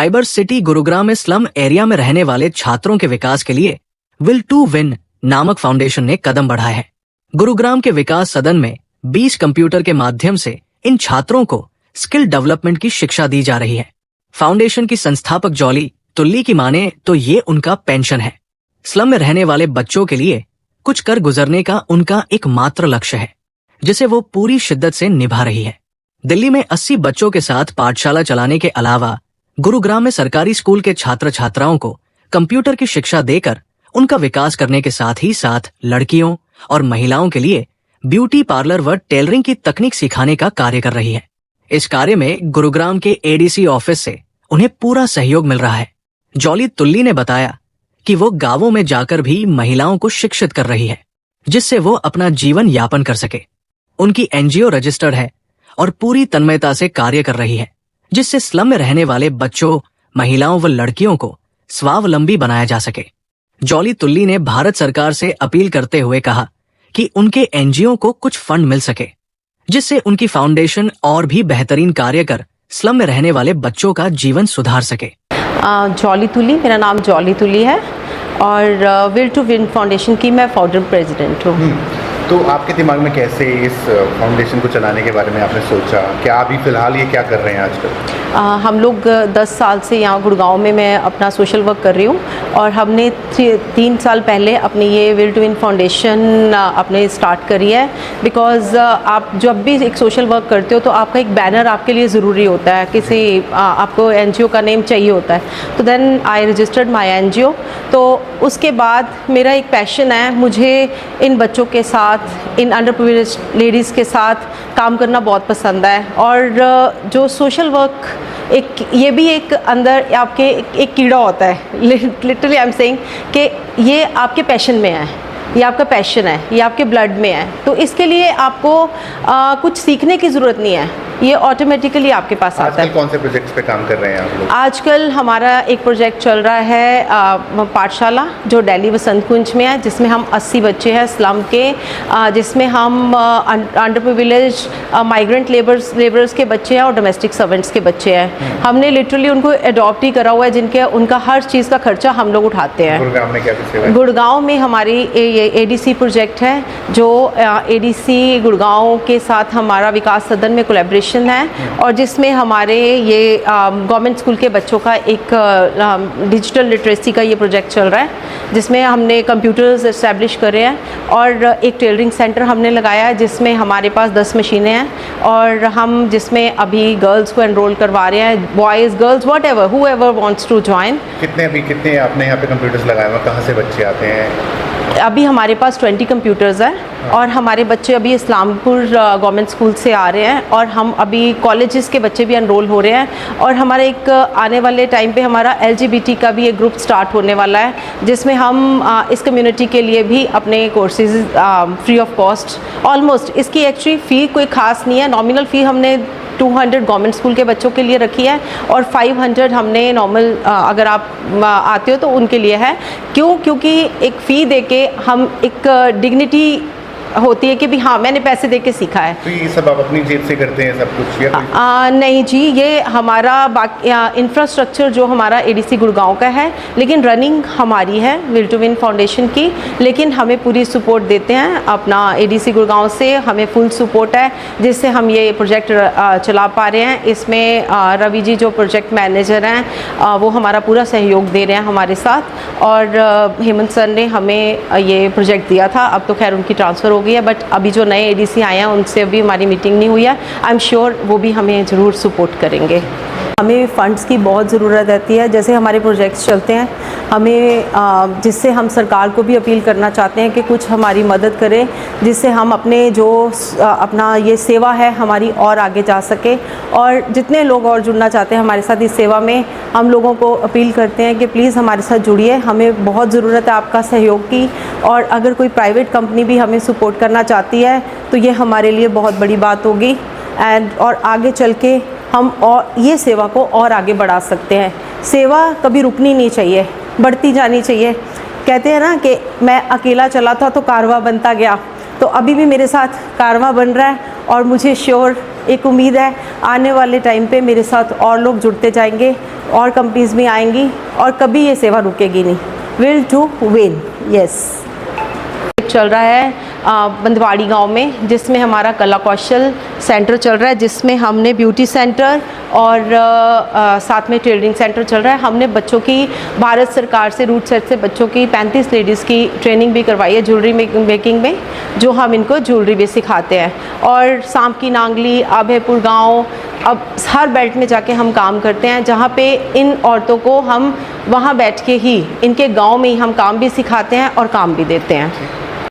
Cyber city Gurugram में slum area में रहने वाले छात्रों के विकास के लिए विल टू विन नामक फाउंडेशन ने कदम बढ़ाया है। गुरुग्राम के विकास सदन में 20 कंप्यूटर के माध्यम से इन छात्रों को स्किल डेवलपमेंट की शिक्षा दी जा रही है। फाउंडेशन की संस्थापक जॉली तुल्ली की माने तो ये उनका पेंशन है। स्लम में रहने वाले बच्चों के लिए कुछ कर गुजरने का उनका एकमात्र लक्ष्य है, जिसे वो पूरी शिद्दत से निभा रही है। दिल्ली में 80 बच्चों के साथ पाठशाला चलाने के अलावा गुरुग्राम में सरकारी स्कूल के छात्र छात्राओं को कंप्यूटर की शिक्षा देकर उनका विकास करने के साथ ही साथ लड़कियों और महिलाओं के लिए ब्यूटी पार्लर व टेलरिंग की तकनीक सिखाने का कार्य कर रही है। इस कार्य में गुरुग्राम के एडीसी ऑफिस से उन्हें पूरा सहयोग मिल रहा है। जॉली तुल्ली ने बताया कि वो गांवों में जाकर भी महिलाओं को शिक्षित कर रही है, जिससे वो अपना जीवन यापन कर सके। उनकी एनजीओ रजिस्टर्ड है और पूरी तन्मयता से कार्य कर रही है, जिससे स्लम में रहने वाले बच्चों, महिलाओं व लड़कियों को स्वावलंबी बनाया जा सके। जॉली तुल्ली ने भारत सरकार से अपील करते हुए कहा कि उनके एनजीओ को कुछ फंड मिल सके, जिससे उनकी फाउंडेशन और भी बेहतरीन कार्य कर स्लम में रहने वाले बच्चों का जीवन सुधार सके। जॉली तुल्ली, मेरा नाम जॉली तुल्ली है और विल टू विन फाउंडेशन की मैं फाउंडर प्रेसिडेंट हूँ। तो आपके दिमाग में कैसे इस फाउंडेशन को चलाने के बारे में आपने सोचा? क्या अभी फ़िलहाल ये क्या कर रहे हैं आजकल? हम लोग 10 साल से यहाँ गुड़गांव में मैं अपना सोशल वर्क कर रही हूँ और हमने 3 साल पहले अपनी ये विल टू विन फाउंडेशन अपने स्टार्ट करी है। बिकॉज़ आप जब भी एक सोशल वर्क करते हो तो आपका एक बैनर आपके लिए ज़रूरी होता है, किसी आपको एनजीओ का नेम चाहिए होता है। तो then I registered my NGO. तो उसके बाद मेरा एक पैशन है, मुझे इन बच्चों के साथ, इन अंडर प्रिविलेज्ड लेडीज़ के साथ काम करना बहुत पसंद है। और जो सोशल वर्क ये भी एक अंदर आपके एक कीड़ा होता है। लिटरली आई एम सेइंग कि ये आपके पैशन में है, ये आपका पैशन है, ये आपके ब्लड में है। तो इसके लिए आपको कुछ सीखने की ज़रूरत नहीं है, ये ऑटोमेटिकली आपके पास आता है। आजकल कौन से प्रोजेक्ट्स पे काम कर रहे हैं आप लोग? आजकल हमारा एक प्रोजेक्ट चल रहा है पाठशाला, जो दिल्ली वसंत कुंज में है, जिसमें हम 80 बच्चे हैं स्लम के, जिसमें हम अंडर प्रिविलेज माइग्रेंट लेबरर्स के बच्चे हैं और डोमेस्टिक सर्वेंट्स के बच्चे हैं। हमने लिटरली उनको अडॉप्ट ही करा हुआ है, जिनके उनका हर चीज़ का खर्चा हम लोग उठाते हैं। गुड़गांव में क्या सेवा है? गुड़गांव में हमारी एडीसी प्रोजेक्ट है, जो एडीसी गुड़गांव के साथ हमारा विकास सदन में कोलैबोरेशन है और जिसमें हमारे ये गवर्नमेंट स्कूल के बच्चों का एक डिजिटल लिटरेसी का ये प्रोजेक्ट चल रहा है, जिसमें हमने कंप्यूटर्स इस्टेब्लिश करे हैं और एक टेलरिंग सेंटर हमने लगाया है, जिसमें हमारे पास 10 मशीनें हैं और हम जिसमें अभी गर्ल्स को एनरोल करवा रहे हैं, boys girls whatever whoever wants to join. कितने आपने यहाँ पे कंप्यूटर्स लगाए हुए, कहाँ से बच्चे आते हैं? अभी हमारे पास 20 कंप्यूटर्स हैं और हमारे बच्चे अभी इस्लामपुर गवर्नमेंट स्कूल से आ रहे हैं और हम अभी कॉलेजेस के बच्चे भी एनरोल हो रहे हैं। और हमारा एक आने वाले टाइम पे हमारा LGBT का भी एक ग्रुप स्टार्ट होने वाला है, जिसमें हम इस कम्युनिटी के लिए भी अपने courses free of cost, almost इसकी एक्चुअली फ़ी कोई ख़ास नहीं है, नॉमिनल फ़ी हमने 200 गवर्नमेंट स्कूल के बच्चों के लिए रखी है और 500 हमने नॉर्मल अगर आप आते हो तो उनके लिए है। क्योंकि एक फ़ी देके हम एक डिग्निटी होती है कि भी हाँ मैंने पैसे दे के सीखा है। तो ये सब आप अपनी जेब से करते हैं सब कुछ या नहीं जी, ये हमारा इंफ्रास्ट्रक्चर जो हमारा एडीसी गुड़गांव का है, लेकिन रनिंग हमारी है विल टू विन फाउंडेशन की, लेकिन हमें पूरी सपोर्ट देते हैं अपना एडीसी गुड़गांव से, हमें फुल सपोर्ट है जिससे हम ये प्रोजेक्ट चला पा रहे हैं। इसमें रवि जी जो प्रोजेक्ट मैनेजर हैं वो हमारा पूरा सहयोग दे रहे हैं हमारे साथ और हेमंत सर ने हमें ये प्रोजेक्ट दिया था, अब तो खैर उनकी ट्रांसफ़र हो गई है, बट अभी जो नए एडीसी आए हैं उनसे अभी हमारी मीटिंग नहीं हुई है। आई एम श्योर वो भी हमें ज़रूर सपोर्ट करेंगे। हमें फ़ंड्स की बहुत ज़रूरत रहती है, जैसे हमारे प्रोजेक्ट्स चलते हैं, हमें जिससे हम सरकार को भी अपील करना चाहते हैं कि कुछ हमारी मदद करें, जिससे हम अपने जो अपना ये सेवा है हमारी और आगे जा सके। और जितने लोग और जुड़ना चाहते हैं हमारे साथ इस सेवा में, हम लोगों को अपील करते हैं कि प्लीज़ हमारे साथ जुड़िए, हमें बहुत ज़रूरत है आपका सहयोग की। और अगर कोई प्राइवेट कंपनी भी हमें सपोर्ट करना चाहती है तो ये हमारे लिए बहुत बड़ी बात होगी और आगे चल के हम और ये सेवा को और आगे बढ़ा सकते हैं। सेवा कभी रुकनी नहीं चाहिए, बढ़ती जानी चाहिए। कहते हैं ना कि मैं अकेला चला था तो कारवां बनता गया, तो अभी भी मेरे साथ कारवां बन रहा है और मुझे श्योर एक उम्मीद है आने वाले टाइम पे मेरे साथ और लोग जुड़ते जाएंगे और कंपनीज भी आएंगी और कभी ये सेवा रुकेगी नहीं। Will to win, yes. चल रहा है बंदवाड़ी गांव में, जिसमें हमारा कला कौशल सेंटर चल रहा है, जिसमें हमने ब्यूटी सेंटर और साथ में टेलरिंग सेंटर चल रहा है। हमने बच्चों की भारत सरकार से रूट सेट से बच्चों की 35 लेडीज़ की ट्रेनिंग भी करवाई है ज्वेलरी मेकिंग में, जो हम इनको ज्वेलरी भी सिखाते हैं। और सांप की नांगली, अभयपुर गांव, अब हर बेल्ट में जाके हम काम करते हैं, जहाँ पे इन औरतों को हम वहाँ बैठ के ही इनके गांव में ही हम काम भी सिखाते हैं और काम भी देते हैं।